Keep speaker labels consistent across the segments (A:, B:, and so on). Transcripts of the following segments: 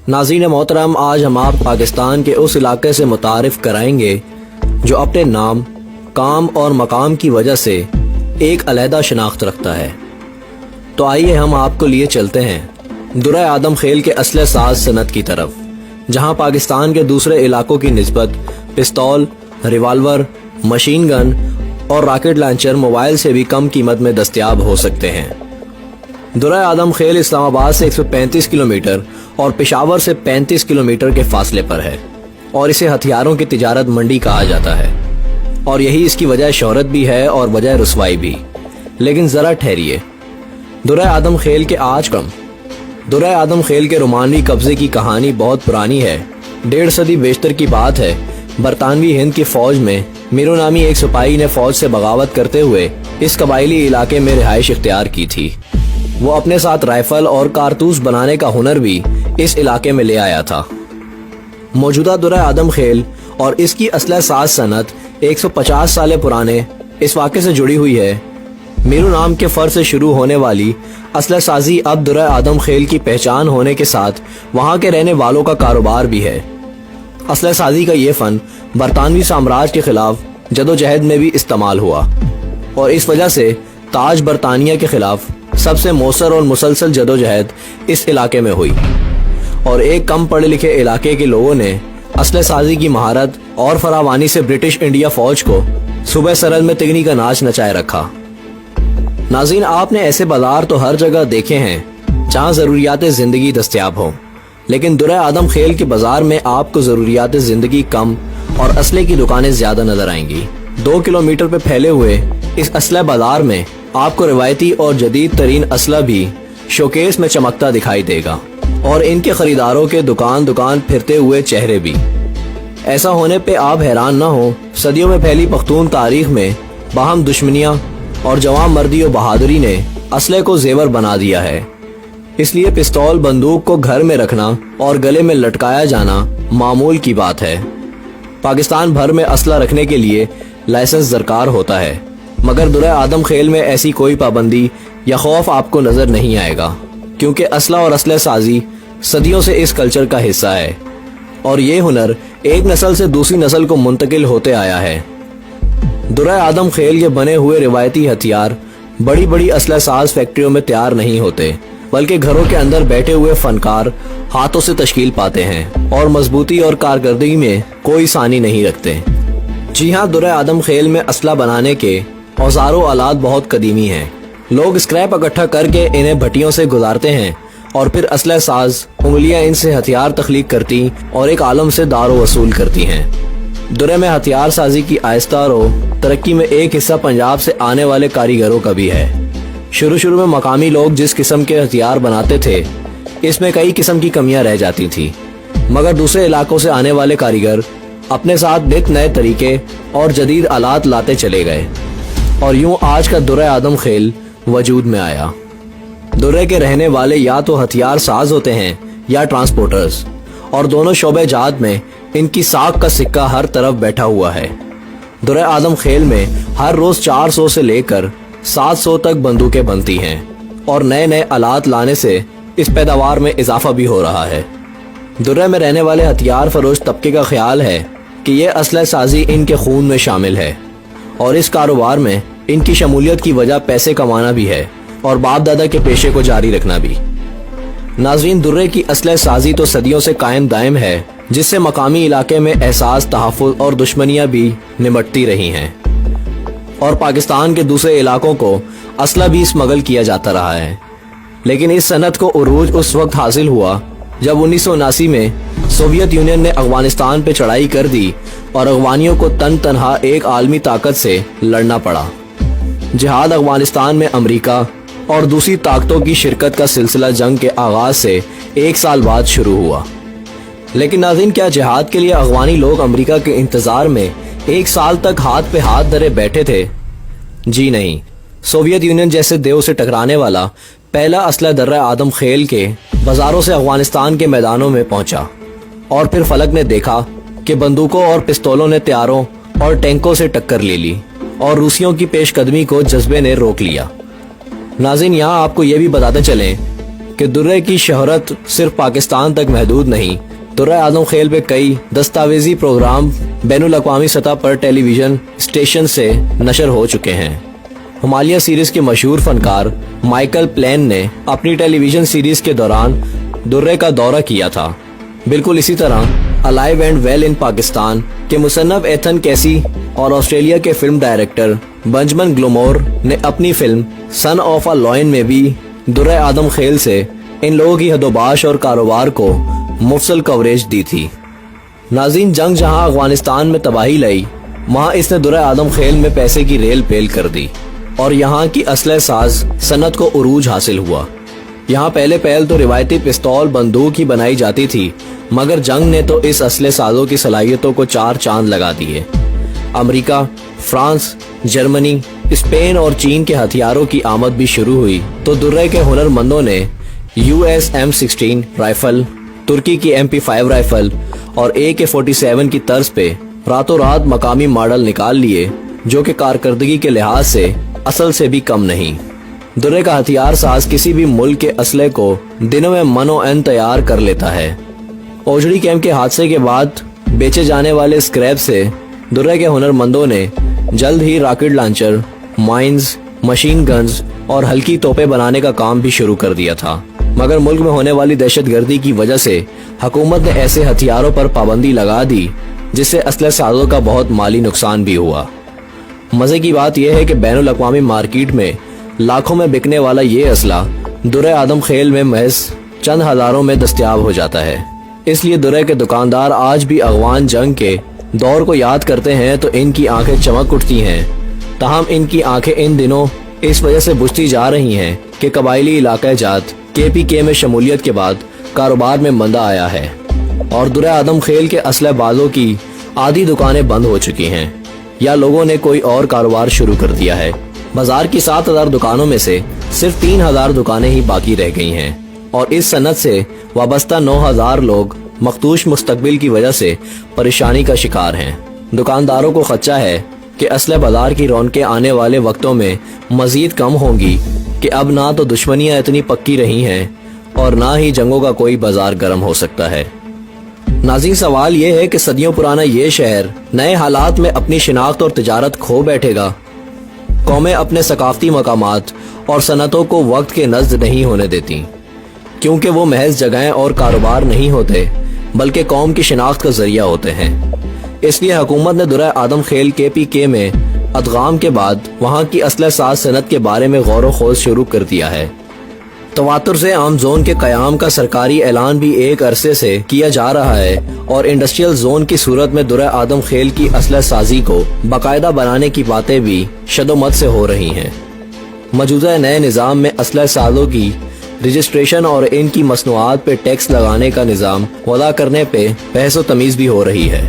A: ناظرین محترم، آج ہم آپ پاکستان کے اس علاقے سے متعارف کرائیں گے جو اپنے نام، کام اور مقام کی وجہ سے ایک علیحدہ شناخت رکھتا ہے۔ تو آئیے ہم آپ کو لیے چلتے ہیں درہ آدم خیل کے اسلحہ ساز صنعت کی طرف، جہاں پاکستان کے دوسرے علاقوں کی نسبت پستول، ریوالور، مشین گن اور راکٹ لانچر موبائل سے بھی کم قیمت میں دستیاب ہو سکتے ہیں۔ درہ آدم خیل اسلام آباد سے 135 کلومیٹر اور پشاور سے 35 کلومیٹر کے فاصلے پر ہے، اور اسے ہتھیاروں کی تجارت منڈی کہا جاتا ہے، اور یہی اس کی وجہ شہرت بھی ہے اور وجہ رسوائی بھی۔ لیکن ذرا ٹھہریے، درہ آدم خیل کے درہ آدم خیل کے رومانوی قبضے کی کہانی بہت پرانی ہے۔ 1.5 صدی بیشتر کی بات ہے، برطانوی ہند کی فوج میں میرو نامی ایک سپاہی نے فوج سے بغاوت کرتے ہوئے اس قبائلی علاقے میں رہائش اختیار کی تھی۔ وہ اپنے ساتھ رائفل اور کارتوس بنانے کا ہنر بھی اس علاقے میں لے آیا تھا۔ موجودہ درہ آدم خیل اور اس کی اسلحہ ساز صنعت 150 سال پرانے اس واقعے سے جڑی ہوئی ہے۔ میرو نام کے فرد سے شروع ہونے والی اسلحہ سازی اب درہ آدم خیل کی پہچان ہونے کے ساتھ وہاں کے رہنے والوں کا کاروبار بھی ہے۔ اسلحہ سازی کا یہ فن برطانوی سامراج کے خلاف جدوجہد میں بھی استعمال ہوا، اور اس وجہ سے تاج برطانیہ کے خلاف سب سے مؤثر اور مسلسل جدوجہد اس علاقے میں ہوئی، اور ایک کم پڑھے لکھے علاقے کے لوگوں نے اسلحہ سازی کی مہارت اور فراوانی سے برٹش انڈیا فوج کو صبح سرحد میں تگنی کا ناچ نچائے رکھا۔ ناظرین، آپ نے ایسے بازار تو ہر جگہ دیکھے ہیں جہاں ضروریات زندگی دستیاب ہوں، لیکن درہ آدم خیل کے بازار میں آپ کو ضروریات زندگی کم اور اسلحے کی دکانیں زیادہ نظر آئیں گی۔ 2 کلومیٹر پہ پھیلے ہوئے اس اسلحہ بازار میں آپ کو روایتی اور جدید ترین اسلحہ بھی شوکیس میں چمکتا دکھائی دے گا، اور ان کے خریداروں کے دکان دکان پھرتے ہوئے چہرے بھی۔ ایسا ہونے پہ آپ حیران نہ ہو، صدیوں میں پھیلی پختون تاریخ میں باہم دشمنیاں اور جوان مردی و بہادری نے اسلحے کو زیور بنا دیا ہے۔ اس لیے پستول بندوق کو گھر میں رکھنا اور گلے میں لٹکایا جانا معمول کی بات ہے۔ پاکستان بھر میں اسلحہ رکھنے کے لیے لائسنس درکار ہوتا ہے، مگر درہ آدم خیل میں ایسی کوئی پابندی یا خوف آپ کو نظر نہیں آئے گا، کیونکہ اسلحہ اور اسلحہ سازی صدیوں سے اس کلچر کا حصہ ہے، اور یہ ہنر ایک نسل سے دوسری نسل کو منتقل ہوتے آیا ہے۔ درہ آدم خیل کے بنے ہوئے روایتی ہتھیار بڑی بڑی اسلحہ ساز فیکٹریوں میں تیار نہیں ہوتے، بلکہ گھروں کے اندر بیٹھے ہوئے فنکار ہاتھوں سے تشکیل پاتے ہیں اور مضبوطی اور کارکردگی میں کوئی ثانی نہیں رکھتے۔ جی ہاں، درہ آدم خیل میں اسلحہ بنانے کے اوزار و آلات بہت قدیمی ہیں۔ لوگ اسکریپ اکٹھا کر کے انہیں بھٹیوں سے گزارتے ہیں، اور پھر اسلحہ ساز انگلیاں ان سے ہتھیار تخلیق کرتی اور ایک عالم سے دار و وصول کرتی ہیں۔ درہ میں ہتھیار سازی کی آہستہ رو ترقی میں ایک حصہ پنجاب سے آنے والے کاریگروں کا بھی ہے۔ شروع میں مقامی لوگ جس قسم کے ہتھیار بناتے تھے، اس میں کئی قسم کی کمیاں رہ جاتی تھی، مگر دوسرے علاقوں سے آنے والے کاریگر اپنے ساتھ نت نئے طریقے اور جدید آلات لاتے چلے گئے، اور یوں آج کا درہ آدم خیل وجود میں آیا۔ درہ کے رہنے والے یا تو ہتھیار ساز ہوتے ہیں یا ٹرانسپورٹرز، اور دونوں شعبے جات میں ان کی ساکھ کا سکہ ہر طرف بیٹھا ہوا ہے۔ درہ آدم خیل میں ہر روز 400 سے لے کر 700 تک بندوقیں بنتی ہیں، اور نئے نئے آلات لانے سے اس پیداوار میں اضافہ بھی ہو رہا ہے۔ درہ میں رہنے والے ہتھیار فروش طبقے کا خیال ہے کہ یہ اسلحہ سازی ان کے خون میں شامل ہے، اور اس کاروبار میں ان کی شمولیت کی وجہ پیسے کمانا بھی ہے اور باپ دادا کے پیشے کو جاری رکھنا بھی۔ ناظرین، درہ کی اسلحہ سازی تو صدیوں سے قائم دائم ہے، جس سے مقامی علاقے میں احساس تحفظ اور دشمنیاں بھی نمٹتی رہی ہیں، اور پاکستان کے دوسرے علاقوں کو اسلحہ بھی اسمگل کیا جاتا رہا ہے۔ لیکن اس صنعت کو عروج اس وقت حاصل ہوا جب 1979 میں سوویت یونین نے افغانستان پہ چڑھائی کر دی، اور افغانیوں کو تنہا ایک عالمی طاقت سے لڑنا پڑا۔ جہاد افغانستان میں امریکہ اور دوسری طاقتوں کی شرکت کا سلسلہ جنگ کے آغاز سے 1 سال بعد شروع ہوا۔ لیکن ناظرین، کیا جہاد کے لیے افغانی لوگ امریکہ کے انتظار میں 1 سال تک ہاتھ پہ ہاتھ دھرے بیٹھے تھے؟ جی نہیں، سوویت یونین جیسے دیو سے ٹکرانے والا پہلا اسلحہ درہ آدم خیل کے بازاروں سے افغانستان کے میدانوں میں پہنچا، اور پھر فلک نے دیکھا کہ بندوقوں اور پستولوں نے تیاروں اور ٹینکوں سے ٹکر لے لی، اور روسیوں کی پیش قدمی کو جذبے نے روک لیا۔ ناظرین، یہاں آپ کو یہ بھی بتاتے چلیں کہ درے کی شہرت صرف پاکستان تک محدود نہیں. درہ آدم خیل پہ کئی دستاویزی پروگرام بین الاقوامی سطح پر ٹیلی ویژن اسٹیشن سے نشر ہو چکے ہیں. ہمالیہ سیریز کے مشہور فنکار مائیکل پلین نے اپنی ٹیلی ویژن سیریز کے دوران درے کا دورہ کیا تھا. بالکل اسی طرح alive and well in Pakistan کے مصنف ایتھن کیسی اور آسٹریلیا کے فلم ڈائریکٹر بنجمن گلومور نے اپنی film son of a lion میں بھی درہ آدم خیل سے ان لوگوں کی حدوباش اور کاروبار کو مفصل کوریج دی تھی. ناظرین، جنگ جہاں افغانستان میں تباہی لائی، وہاں اس نے درہ آدم خیل میں پیسے کی ریل پیل کر دی اور یہاں کی اسلحہ ساز صنعت کو عروج حاصل ہوا. یہاں پہلے پہل تو روایتی پستول بندوق ہی بنائی جاتی تھی، مگر جنگ نے تو اس اسلحہ سازوں کی صلاحیتوں کو چار چاند لگا دیے. امریکہ، فرانس، جرمنی، اسپین اور چین کے ہتھیاروں کی آمد بھی شروع ہوئی تو درہ کے ہنر مندوں نے US M16 رائفل، ترکی کی MP5 رائفل اور AK-47 کی طرز پہ راتوں رات مقامی ماڈل نکال لیے جو کہ کارکردگی کے لحاظ سے اصل سے بھی کم نہیں. درے کا ہتھیار ساز کسی بھی ملک کے اسلحے کو دنوں میں منو این تیار کر لیتا ہے. اوجڑی کیمپ کے حادثے کے بعد بیچے جانے والے اسکریپ سے درے کے ہنر مندوں نے جلد ہی rocket launcher, mines, machine guns اور ہلکی توپیں بنانے کا کام بھی شروع کر دیا تھا. مگر ملک میں ہونے والی دہشت گردی کی وجہ سے حکومت نے ایسے ہتھیاروں پر پابندی لگا دی جس سے اسلحہ سازوں کا بہت مالی نقصان بھی ہوا. مزے کی بات یہ ہے کہ بین الاقوامی مارکیٹ میں لاکھوں میں بکنے والا یہ اسلحہ درہ آدم خیل میں محض چند ہزاروں میں دستیاب ہو جاتا ہے. اس لیے درہ کے دکاندار آج بھی افغان جنگ کے دور کو یاد کرتے ہیں تو ان کی آنکھیں چمک اٹھتی ہیں. تاہم ان کی آنکھیں ان دنوں اس وجہ سے بجھتی جا رہی ہیں کہ قبائلی علاقہ جات KPK میں شمولیت کے بعد کاروبار میں مندہ آیا ہے اور درہ آدم خیل کے اسلحہ بازوں کی آدھی دکانیں بند ہو چکی ہیں یا لوگوں نے کوئی اور کاروبار شروع کر دیا ہے. بازار کی 7000 دکانوں میں سے صرف 3000 دکانیں ہی باقی رہ گئی ہیں اور اس صنعت سے وابستہ 9000 لوگ مخدوش مستقبل کی وجہ سے پریشانی کا شکار ہیں. دکانداروں کو خدشہ ہے کہ اسلحہ بازار کی رونقیں آنے والے وقتوں میں مزید کم ہوں گی کہ اب نہ تو دشمنیاں اتنی پکی رہی ہیں اور نہ ہی جنگوں کا کوئی بازار گرم ہو سکتا ہے. ناظرین، سوال یہ ہے کہ صدیوں پرانا یہ شہر نئے حالات میں اپنی شناخت اور تجارت کھو بیٹھے گا. قومیں اپنے ثقافتی مقامات اور صنعتوں کو وقت کے نزد نہیں ہونے دیتی کیونکہ وہ محض جگہیں اور کاروبار نہیں ہوتے بلکہ قوم کی شناخت کا ذریعہ ہوتے ہیں. اس لیے حکومت نے درہ آدم خیل KPK میں ادغام کے بعد وہاں کی اسلحہ ساز صنعت کے بارے میں غور و خوض شروع کر دیا ہے. تواتر سے عام زون کے قیام کا سرکاری اعلان بھی ایک عرصے سے کیا جا رہا ہے اور انڈسٹریل زون کی صورت میں درہ آدم خیل کی اسلحہ سازی کو باقاعدہ بنانے کی باتیں بھی شد و مت سے ہو رہی ہیں. موجودہ نئے نظام میں اسلحہ سازوں کی رجسٹریشن اور ان کی مصنوعات پہ ٹیکس لگانے کا نظام وضع کرنے پہ بحث و تمیز بھی ہو رہی ہے.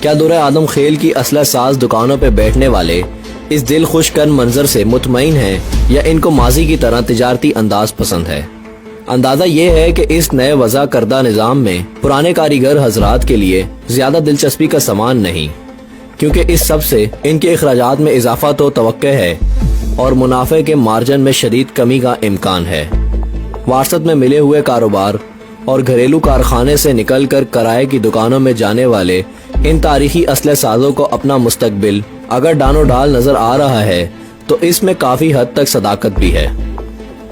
A: کیا درہ آدم خیل کی اسلحہ ساز دکانوں پہ بیٹھنے والے اس دل خوش کن منظر سے مطمئن ہیں یا ان کو ماضی کی طرح تجارتی انداز پسند ہے؟ اندازہ یہ ہے کہ اس نئے وضع کردہ نظام میں پرانے کاریگر حضرات کے لیے زیادہ دلچسپی کا سامان نہیں کیونکہ اس سب سے ان کے اخراجات میں اضافہ تو توقع ہے اور منافع کے مارجن میں شدید کمی کا امکان ہے. وراثت میں ملے ہوئے کاروبار اور گھریلو کارخانے سے نکل کر کرائے کی دکانوں میں جانے والے ان تاریخی اسلحہ سازوں کو اپنا مستقبل اگر ڈانو ڈال نظر آ رہا ہے تو اس میں کافی حد تک صداقت بھی ہے.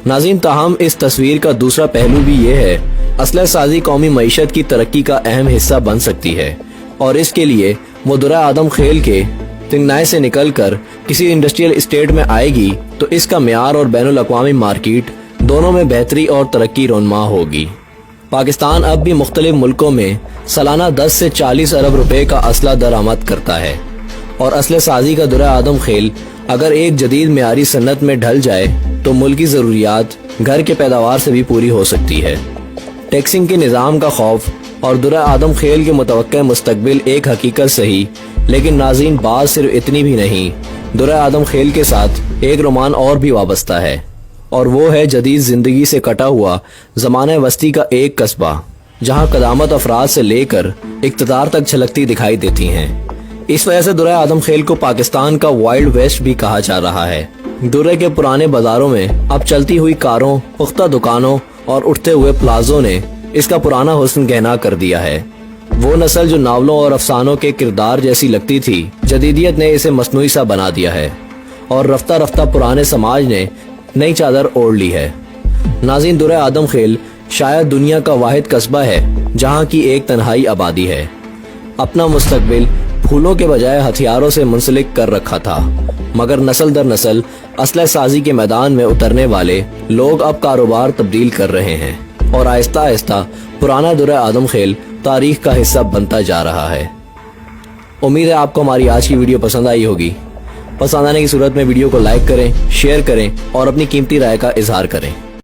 A: ناظرین، تاہم اس تصویر کا دوسرا پہلو بھی یہ ہے اسلحہ سازی قومی معیشت کی ترقی کا اہم حصہ بن سکتی ہے اور اس کے لیے وہ درہ آدم خیل کے تنگنائے سے نکل کر کسی انڈسٹریل اسٹیٹ میں آئے گی تو اس کا معیار اور بین الاقوامی مارکیٹ دونوں میں بہتری اور ترقی رونما ہوگی. پاکستان اب بھی مختلف ملکوں میں سالانہ 10 سے 40 ارب روپے کا اسلحہ درآمد کرتا ہے اور اسلحہ سازی کا درہ آدم خیل اگر ایک جدید معیاری صنعت میں ڈھل جائے تو ملکی ضروریات گھر کے پیداوار سے بھی پوری ہو سکتی ہے. ٹیکسنگ کے نظام کا خوف اور درہ آدم خیل کے متوقع مستقبل ایک حقیقت صحیح، لیکن ناظرین بات صرف اتنی بھی نہیں. درہ آدم خیل کے ساتھ ایک رومان اور بھی وابستہ ہے اور وہ ہے جدید زندگی سے کٹا ہوا زمانہ وسطی کا ایک قصبہ جہاں قدامت افراد سے لے کر اقتدار تک چھلکتی دکھائی دیتی ہیں. اس وجہ سے درہ آدم خیل کو پاکستان کا وائلڈ ویسٹ بھی کہا جا رہا ہے. درہ کے پرانے بازاروں میں اب چلتی ہوئی کاروں، پختہ دکانوں اور اٹھتے ہوئے پلازوں نے اس کا پرانا حسن گہنا کر دیا ہے۔ وہ نسل جو ناولوں اور افسانوں کے کردار جیسی لگتی تھی، جدیدیت نے اسے مصنوعی سا بنا دیا ہے اور رفتہ رفتہ پرانے سماج نے نئی چادر اوڑھ لی ہے۔ ناظرین، درہ آدم خیل شاید دنیا کا واحد قصبہ ہے جہاں کی ایک تنہائی آبادی ہے۔ اپنا مستقبل پھولوں کے بجائے ہتھیاروں سے منسلک کر رکھا تھا، مگر نسل در نسل اسلحہ سازی کے میدان میں اترنے والے لوگ اب کاروبار تبدیل کر رہے ہیں اور آہستہ آہستہ پرانا درہ آدم خیل تاریخ کا حصہ بنتا جا رہا ہے۔ امید ہے آپ کو ہماری آج کی ویڈیو پسند آئی ہوگی۔ پسند آنے کی صورت میں ویڈیو کو لائک کریں، شیئر کریں اور اپنی قیمتی رائے کا اظہار کریں۔